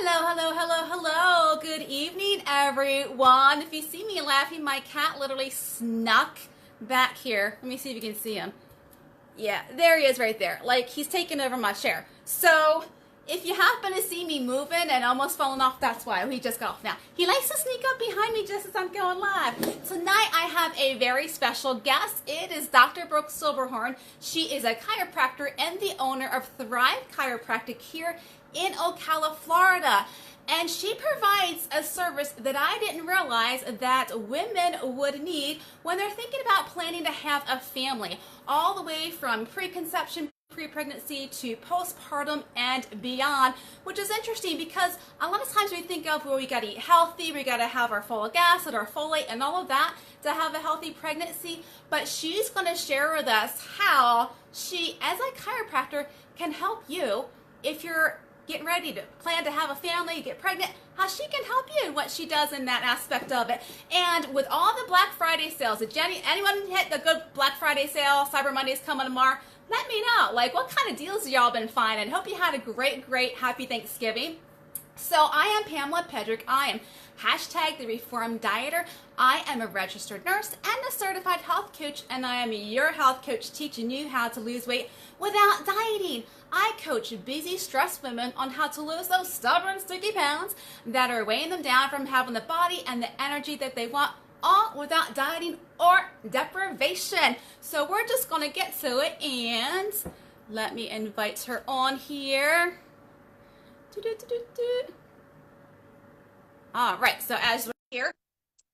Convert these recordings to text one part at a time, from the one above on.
Hello, hello, hello, hello. Good evening, everyone. If you see me laughing, my cat literally snuck back here. Let me see if you can see him. Yeah, there he is right there. Like, he's taking over my chair. So, if you happen to see me moving and almost falling off, that's why. He just got off now. He likes to sneak up behind me just as I'm going live. Tonight, I have a very special guest. It is Dr. Brooke Silberhorn. She is a chiropractor and the owner of Thrive Chiropractic here in Ocala, Florida. And she provides a service that I didn't realize that women would need when they're thinking about planning to have a family, all the way from preconception, pre-pregnancy to postpartum and beyond, which is interesting because a lot of times we think of, well, we got to eat healthy, we got to have our folic acid, our folate, and all of that to have a healthy pregnancy. But she's going to share with us how she, as a chiropractor, can help you if you're getting ready to plan to have a family, get pregnant, how she can help you and what she does in that aspect of it. And with all the Black Friday sales, did anyone hit the good Black Friday sale? Cyber Monday is coming tomorrow. Let me know, like, what kind of deals y'all been finding? Hope you had a great, happy Thanksgiving. So I am Pamela Pedrick. I am hashtag the Reformed Dieter. I am a registered nurse and a certified health coach, and I am your health coach teaching you how to lose weight without dieting. I coach busy, stressed women on how to lose those stubborn, sticky pounds that are weighing them down from having the body and the energy that they want, all without dieting or deprivation. So we're just going to get to it, and let me invite her on here. All right, so as we're here,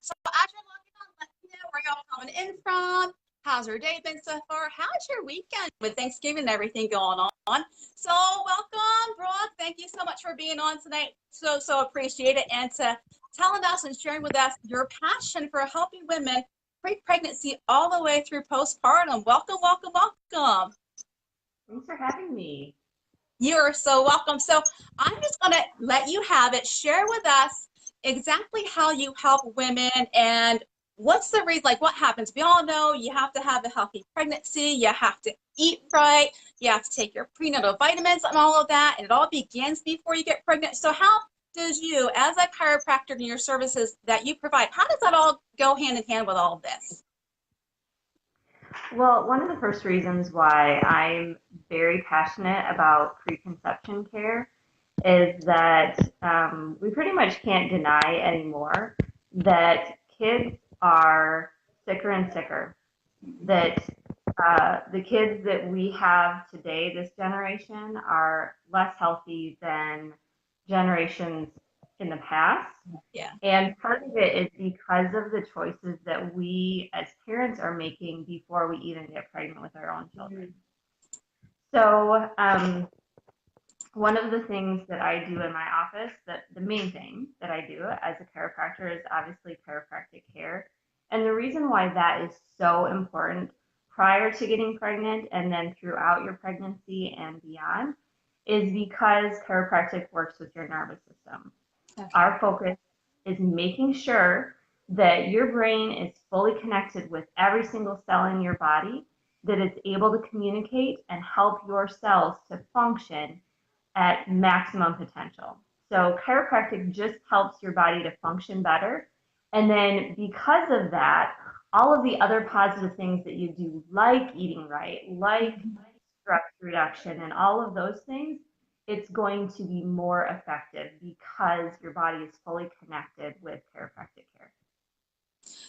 so as you're logging on, let me know where y'all coming in from. How's your day been so far? How's your weekend with Thanksgiving and everything going on? So welcome, Brooke. Thank you so much for being on tonight. So appreciate it, and to telling us and sharing with us your passion for helping women pre-pregnancy all the way through postpartum. Welcome, welcome, welcome. Thanks for having me. You are so welcome. So I'm just going to let you have it. Share with us exactly how you help women and what's the reason, like what happens. We all know you have to have a healthy pregnancy. You have to eat right. You have to take your prenatal vitamins and all of that. And it all begins before you get pregnant. So how does you, as a chiropractor and your services that you provide, how does that all go hand in hand with all of this? Well, one of the first reasons why I'm very passionate about preconception care is that we pretty much can't deny anymore that kids are sicker and sicker. That the kids that we have today, this generation, are less healthy than generations in the past. Yeah. And part of it is because of the choices that we as parents are making before we even get pregnant with our own children. So one of the things that I do in my office, that the main thing that I do as a chiropractor is obviously chiropractic care. And the reason why that is so important prior to getting pregnant and then throughout your pregnancy and beyond is because chiropractic works with your nervous system. Okay. Our focus is making sure that your brain is fully connected with every single cell in your body, that it's able to communicate and help your cells to function at maximum potential. So chiropractic just helps your body to function better. And then because of that, all of the other positive things that you do, like eating right, like stress reduction and all of those things, it's going to be more effective because your body is fully connected with chiropractic care.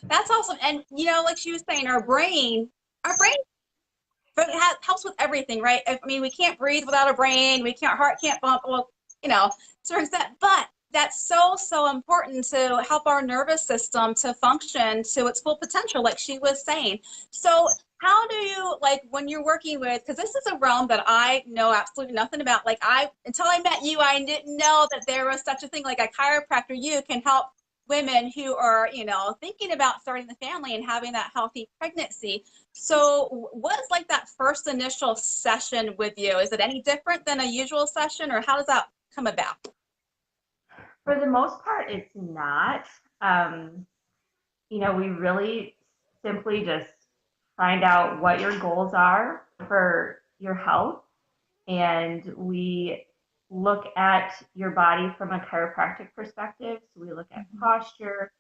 That's awesome. And, you know, like she was saying, our brain helps with everything, right? I mean, we can't breathe without a brain. Heart can't pump. Well, you know, certain that, but that's so important to help our nervous system to function to its full potential, like she was saying. So how do you, like, when you're working with, because this is a realm that I know absolutely nothing about. Like, until I met you, I didn't know that there was such a thing like a chiropractor. You can help women who are, you know, thinking about starting the family and having that healthy pregnancy. So what is like that first initial session with you? Is it any different than a usual session, or how does that come about? For the most part, it's not. You know, we really simply just find out what your goals are for your health, and we look at your body from a chiropractic perspective. So we look at posture.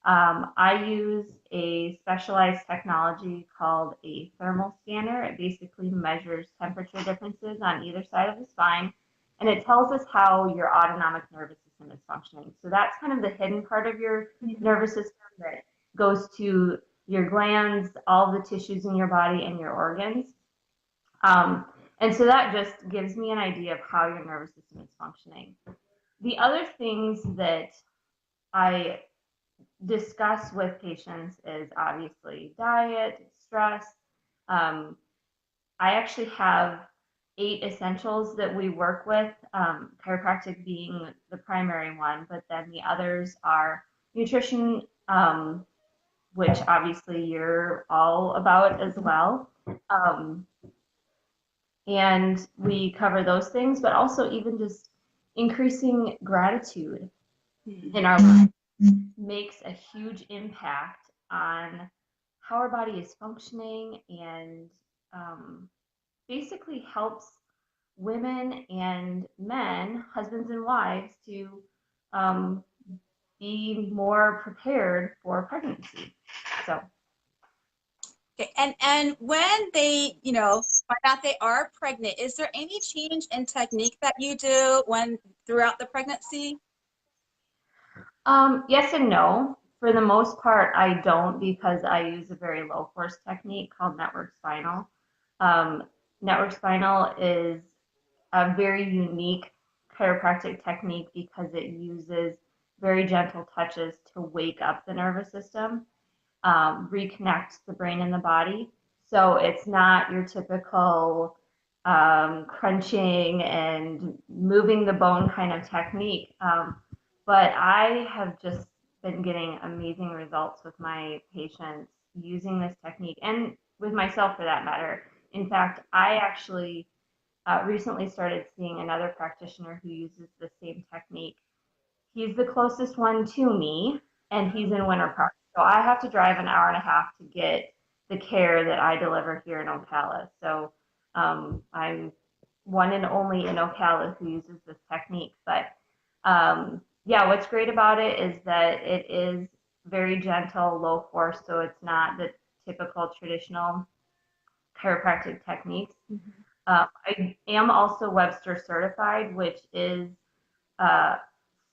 I use a specialized technology called a thermal scanner. It basically measures temperature differences on either side of the spine, and it tells us how your autonomic nervous system is functioning. So that's kind of the hidden part of your nervous system that goes to your glands, all the tissues in your body, and your organs. And so that just gives me an idea of how your nervous system is functioning. The other things that I discuss with patients is obviously diet, stress. I actually have 8 essentials that we work with, chiropractic being the primary one, but then the others are nutrition, which obviously you're all about as well. And we cover those things, but also even just increasing gratitude in our life makes a huge impact on how our body is functioning, and basically helps women and men, husbands and wives, to um, be more prepared for pregnancy. So. Okay. And when they, find out they are pregnant, is there any change in technique that you do throughout the pregnancy? Yes and no. For the most part, I don't, because I use a very low force technique called network spinal. Um, Network spinal is a very unique chiropractic technique because it uses very gentle touches to wake up the nervous system, reconnect the brain and the body. So it's not your typical crunching and moving the bone kind of technique. But I have just been getting amazing results with my patients using this technique, and with myself for that matter. In fact, I actually recently started seeing another practitioner who uses the same technique. He's the closest one to me, and he's in Winter Park. So I have to drive an hour and a half to get the care that I deliver here in Ocala. So I'm one and only in Ocala who uses this technique. But yeah, what's great about it is that it is very gentle, low force, so it's not the typical traditional chiropractic techniques. I am also Webster certified, which is uh,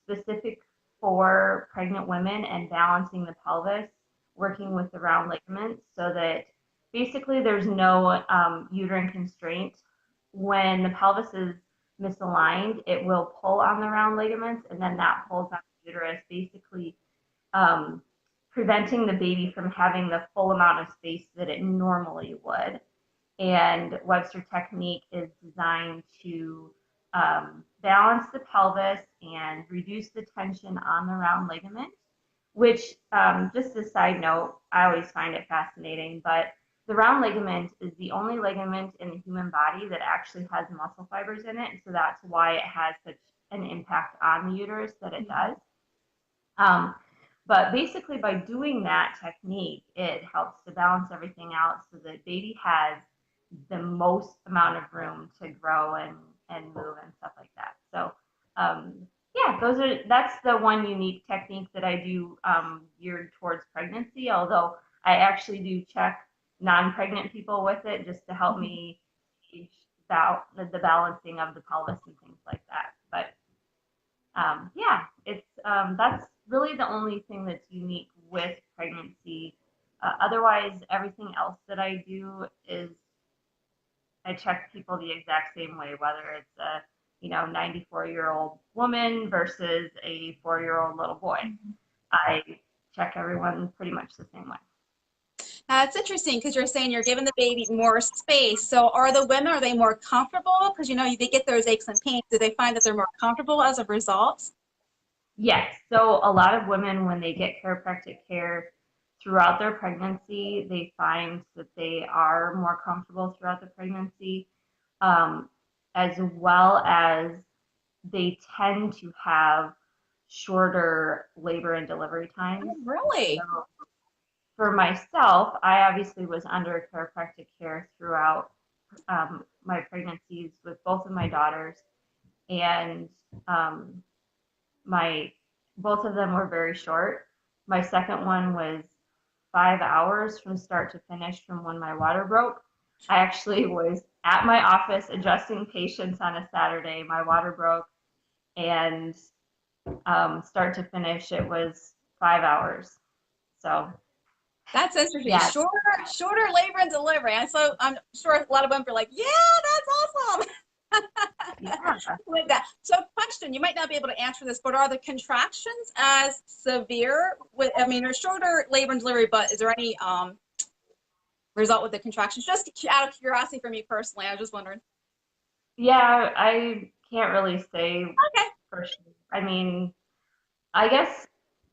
specific for pregnant women and balancing the pelvis, working with the round ligaments, so that basically there's no uterine constraint. When the pelvis is misaligned, it will pull on the round ligaments, and then that pulls on the uterus, basically um, preventing the baby from having the full amount of space that it normally would. And Webster technique is designed to balance the pelvis and reduce the tension on the round ligament, which, just a side note, I always find it fascinating, but the round ligament is the only ligament in the human body that actually has muscle fibers in it. So that's why it has such an impact on the uterus that it does. But basically, by doing that technique, it helps to balance everything out so that baby has the most amount of room to grow and move and stuff like that. So yeah, that's the one unique technique that I do geared towards pregnancy, although I actually do check non-pregnant people with it just to help me gauge the balancing of the pelvis and things like that. But yeah, it's that's really the only thing that's unique with pregnancy. Otherwise, everything else that I do is I check people the exact same way, whether it's a 94-year-old woman versus a 4-year-old little boy. I check everyone pretty much the same way. It's interesting because you're saying you're giving the baby more space. So are they more comfortable? Because they get those aches and pains. Do they find that they're more comfortable as a result? Yes. So a lot of women, when they get chiropractic care throughout their pregnancy, they find that they are more comfortable throughout the pregnancy, um, as well as they tend to have shorter labor and delivery times. Oh, really? So for myself, I obviously was under chiropractic care throughout my pregnancies with both of my daughters. and um, both of them were very short. My second one was 5 hours from start to finish from when my water broke. I actually was at my office adjusting patients on a Saturday. My water broke, and start to finish, it was 5 hours. So That's interesting. yeah, Shorter labor and delivery. And so I'm sure a lot of women are like, yeah, that's awesome. yeah. With that. So question, you might not be able to answer this, but are the contractions as severe with, I mean, there's shorter labor and delivery, but is there any result with the contractions? Just out of curiosity for me personally, I was just wondering. Yeah, I can't really say Okay. for sure. I mean, I guess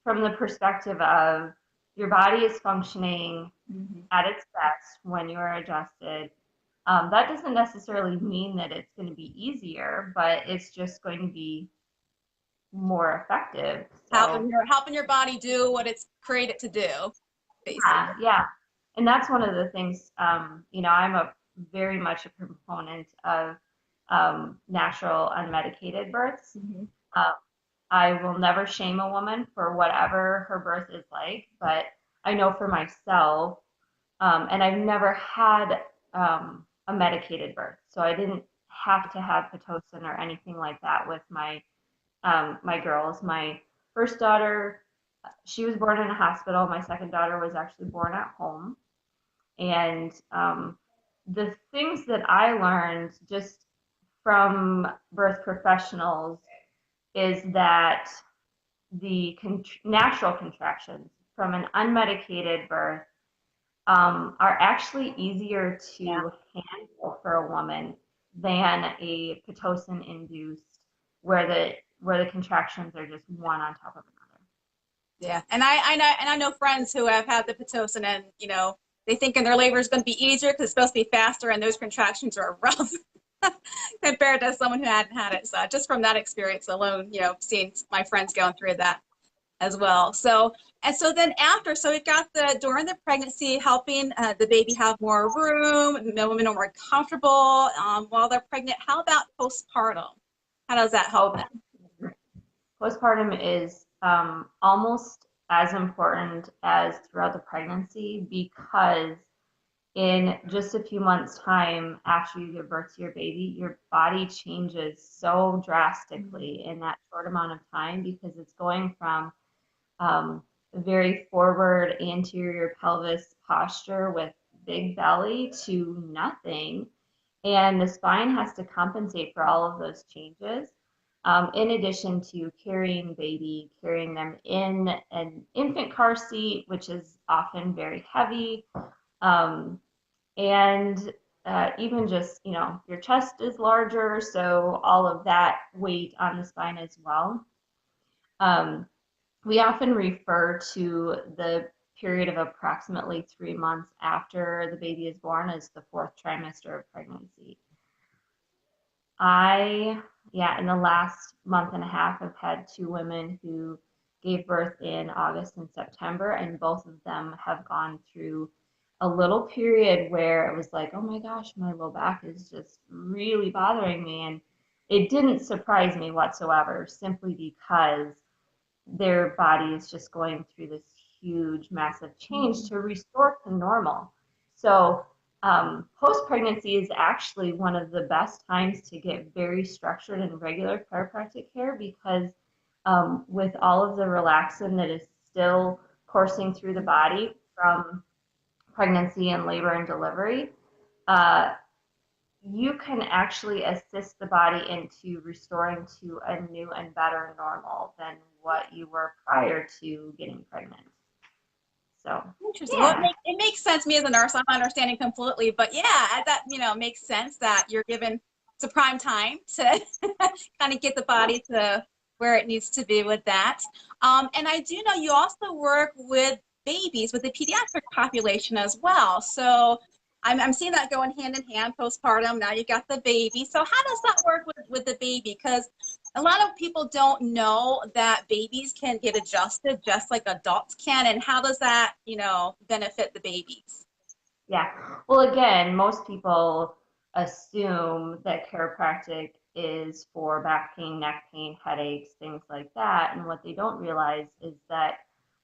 from the perspective of your body is functioning Mm-hmm. at its best when you are adjusted. That doesn't necessarily mean that it's going to be easier, but it's just going to be more effective. So Helping your body do what it's created to do, basically. yeah. And that's one of the things, I'm a very much a proponent of natural unmedicated births. Mm-hmm. Uh, I will never shame a woman for whatever her birth is like, but I know for myself, and I've never had a medicated birth, so I didn't have to have Pitocin or anything like that with my girls. My first daughter, she was born in a hospital. My second daughter was actually born at home. And the things that I learned just from birth professionals is that the natural contractions from an unmedicated birth are actually easier Yeah. to handle for a woman than a Pitocin induced where the contractions are just one on top of another. Yeah, and I know friends who have had the pitocin, and they thinking their labor is going to be easier because it's supposed to be faster, and those contractions are rough compared to someone who hadn't had it. So just from that experience alone, seeing my friends going through that as well. So then after, so it got during the pregnancy, helping the baby have more room, the women are more comfortable while they're pregnant. How about postpartum? How does that help Oh, them? postpartum is almost as important as throughout the pregnancy because in just a few months' time after you give birth to your baby, your body changes so drastically in that short amount of time because it's going from a very forward anterior pelvis posture with big belly to nothing. And the spine has to compensate for all of those changes. In addition to carrying baby, carrying them in an infant car seat, which is often very heavy, um, and even just, your chest is larger, so all of that weight on the spine as well. Um, we often refer to the period of approximately 3 months after the baby is born as the fourth trimester of pregnancy. In the last month and a half, I've had two women who gave birth in August and September, and both of them have gone through a little period where it was like, oh my gosh, my low back is just really bothering me. And it didn't surprise me whatsoever, simply because their body is just going through this huge, massive change to restore to normal. So, post pregnancy is actually one of the best times to get very structured and regular chiropractic care because with all of the relaxin that is still coursing through the body from pregnancy and labor and delivery, uh, you can actually assist the body into restoring to a new and better normal than what you were prior to getting pregnant. So, Interesting. Well, yeah, it makes sense. Me as a nurse, I'm understanding completely. But yeah, that makes sense that you're given it's a prime time to kind of get the body to where it needs to be with that. And I do know you also work with babies, with the pediatric population as well. So I'm seeing that going hand in hand postpartum. Now you got the baby. So how does that work with the baby? Because a lot of people don't know that babies can get adjusted just like adults can. And how does that, benefit the babies? yeah. Well, again, most people assume that chiropractic is for back pain, neck pain, headaches, things like that. And what they don't realize is that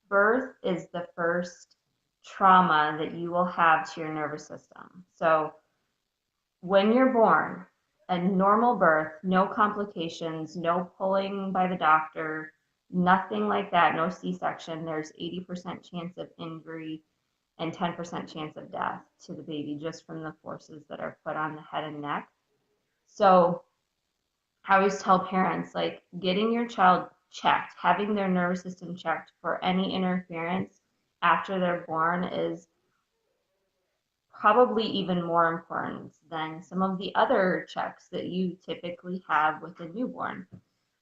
birth is the first trauma that you will have to your nervous system. So when you're born, a normal birth, no complications, no pulling by the doctor, nothing like that, no C-section, there's 80% chance of injury and 10% chance of death to the baby just from the forces that are put on the head and neck. So I always tell parents, like, getting your child checked, having their nervous system checked for any interference after they're born is probably even more important than some of the other checks that you typically have with a newborn.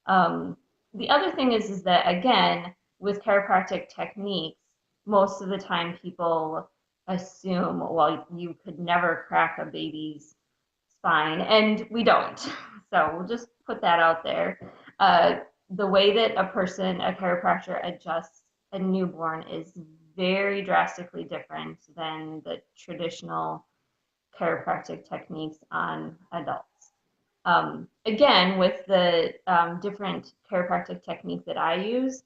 The other thing is that, again, with chiropractic techniques, most of the time people assume, well, you could never crack a baby's spine, and we don't. So we'll just put that out there. The way that a chiropractor adjusts a newborn is very drastically different than the traditional chiropractic techniques on adults. Again, with the different chiropractic technique that I use,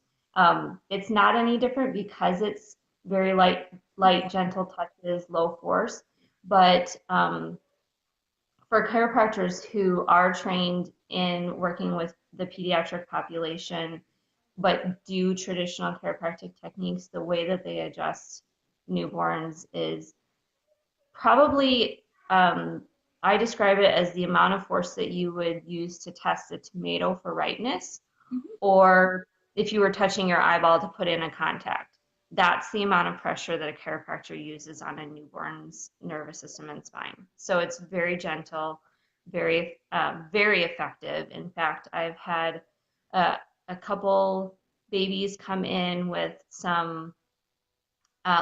it's not any different because it's very light, gentle touches, low force. But for chiropractors who are trained in working with the pediatric population, but do traditional chiropractic techniques, the way that they adjust newborns is probably, I describe it as the amount of force that you would use to test a tomato for ripeness, or if you were touching your eyeball to put in a contact. That's the amount of pressure that a chiropractor uses on a newborn's nervous system and spine. So it's very gentle, very, very effective. In fact, I've had a couple babies come in with some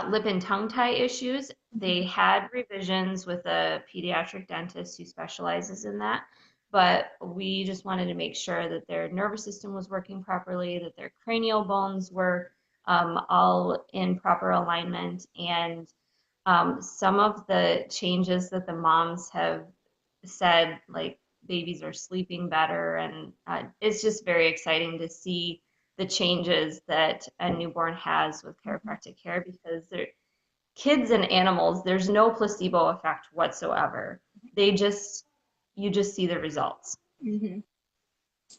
lip and tongue tie issues. They had revisions with a pediatric dentist who specializes in that, but we just wanted to make sure that their nervous system was working properly, that their cranial bones were all in proper alignment. And some of the changes that the moms have said, like babies are sleeping better, and it's just very exciting to see the changes that a newborn has with chiropractic care, because they're kids and animals, there's no placebo effect whatsoever. You just see the results. Mm-hmm.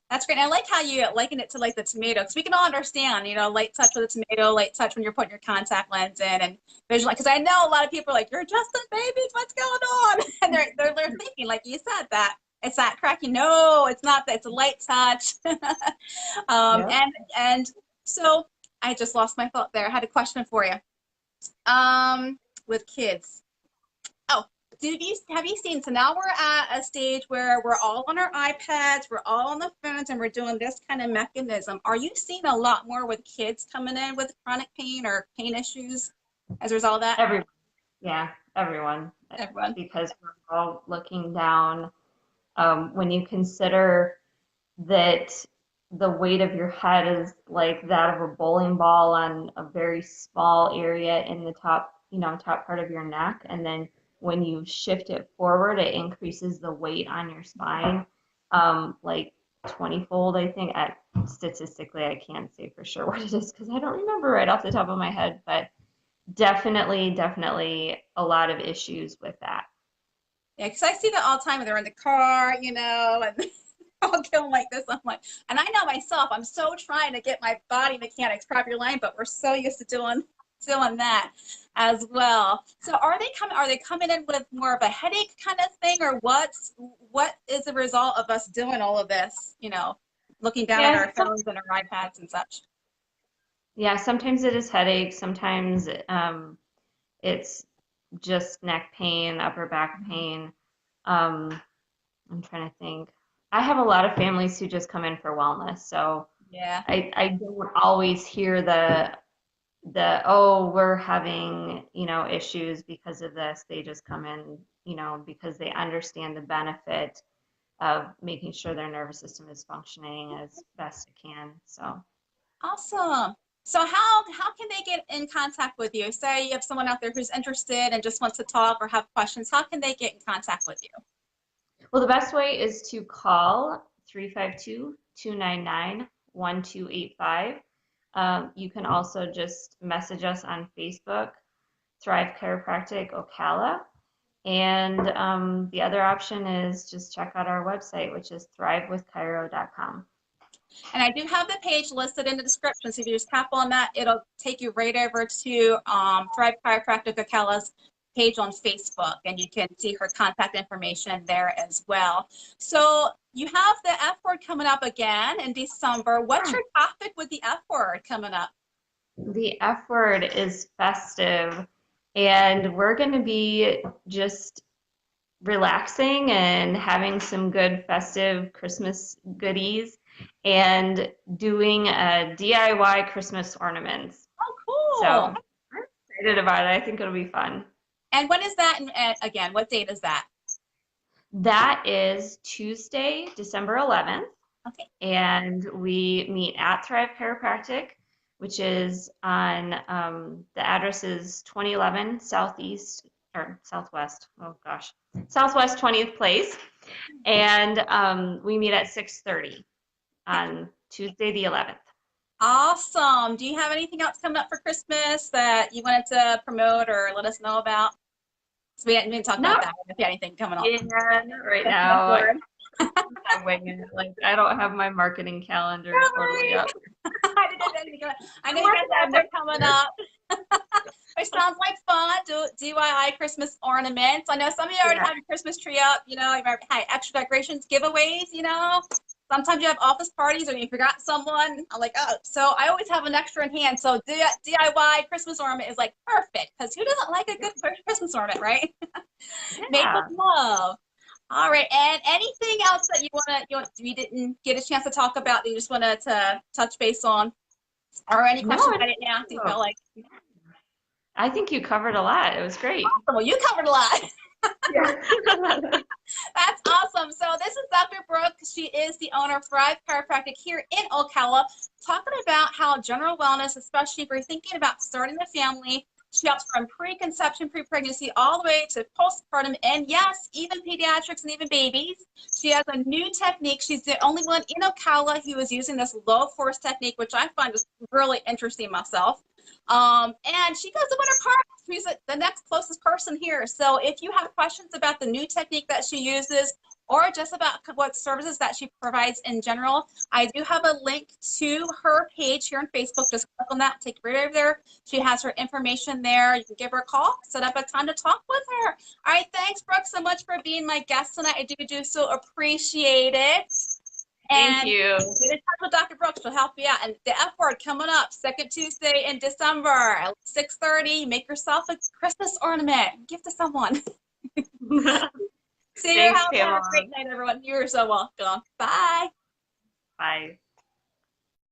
That's great. I like how you liken it to like the tomato, because we can all understand, light touch with a tomato, light touch when you're putting your contact lens in, and visualize. Because I know a lot of people are like, "You're adjusting babies, what's going on?" And they're thinking, like you said, that it's that cracking. No, it's not that. It's a light touch. Yeah. And so I just lost my thought there. I had a question for you. With kids. Oh, have you seen, so now we're at a stage where we're all on our iPads, we're all on the phones, and we're doing this kind of mechanism. Are you seeing a lot more with kids coming in with chronic pain or pain issues as a result of that? Everyone. Yeah, everyone. Everyone. Because we're all looking down. When you consider that the weight of your head is like that of a bowling ball on a very small area in the top part of your neck, and then when you shift it forward, it increases the weight on your spine, like 20-fold, I think. Statistically, I can't say for sure what it is because I don't remember right off the top of my head, but definitely a lot of issues with that. Yeah, because I see that all the time when they're in the car, and I'll go like this. I'm like, and I know myself, I'm so trying to get my body mechanics properly aligned, but we're so used to doing that as well. So are they coming in with more of a headache kind of thing, or what is the result of us doing all of this, looking down at our phones and our iPads and such? Yeah, sometimes it is headache, sometimes it's just neck pain, upper back pain. I'm trying to think. I have a lot of families who just come in for wellness, so yeah, I don't always hear the oh, we're having issues because of this. They just come in because they understand the benefit of making sure their nervous system is functioning as best it can. So awesome. So how can they get in contact with you? Say you have someone out there who's interested and just wants to talk or have questions. How can they get in contact with you? Well, the best way is to call 352-299-1285. You can also just message us on Facebook, Thrive Chiropractic-Ocala. And the other option is just check out our website, which is thrivewithchiro.com. And I do have the page listed in the description, so if you just tap on that, it'll take you right over to Thrive Chiropractic-Ocala's page on Facebook, and you can see her contact information there as well. So you have the F word coming up again in December. What's your topic with the F word coming up? The F word is festive, and we're going to be just relaxing and having some good festive Christmas goodies and doing a DIY Christmas ornaments. Oh, cool. So I'm excited about it. I think it'll be fun. And when is that? And again, what date is that? That is Tuesday, December 11th. Okay. And we meet at Thrive Chiropractic, which is on, the address is 2011 Southeast, or Southwest, oh gosh, Southwest 20th Place. And we meet at 6:30 on Tuesday the 11th. Awesome. Do you have anything else coming up for Christmas that you wanted to promote or let us know about? So we didn't talk about that. If you had anything coming up. Yeah, not right now. I'm winging it. Like, I don't have my marketing calendar totally up. I know you guys have that coming up. Which sounds like fun. DIY Christmas ornaments. I know some of you already have your Christmas tree up. You know, extra decorations, giveaways. You know, sometimes you have office parties or you forgot someone. I'm like, oh, so I always have an extra in hand. So DIY Christmas ornament is like perfect because who doesn't like a good Christmas ornament, right? Made with love. All right, and anything else that we didn't get a chance to talk about that you just wanted to touch base on, or any questions I didn't ask? You feel like? I think you covered a lot. It was great. Awesome. Well, you covered a lot. That's awesome. So this is Dr. Brooke. She is the owner of Thrive Chiropractic here in Ocala, talking about how general wellness, especially if you're thinking about starting a family. She helps from preconception, pre-pregnancy, all the way to postpartum, and yes, even pediatrics and even babies. She has a new technique. She's the only one in Ocala who is using this low force technique, which I find is really interesting myself. And she goes to Winter Park. She's the next closest person here. So if you have questions about the new technique that she uses, or just about what services that she provides in general, I do have a link to her page here on Facebook. Just click on that, take it right over there. She has her information there. You can give her a call, set up a time to talk with her. All right, thanks, Brooke, so much for being my guest tonight. I do so appreciate it. Thank you. Get in touch with Dr. Brooks. She'll help you out. And the F word coming up, second Tuesday in December at 6:30. Make yourself a Christmas ornament. Give to someone. See you. Have a great night, everyone. You're so welcome. Bye. Bye.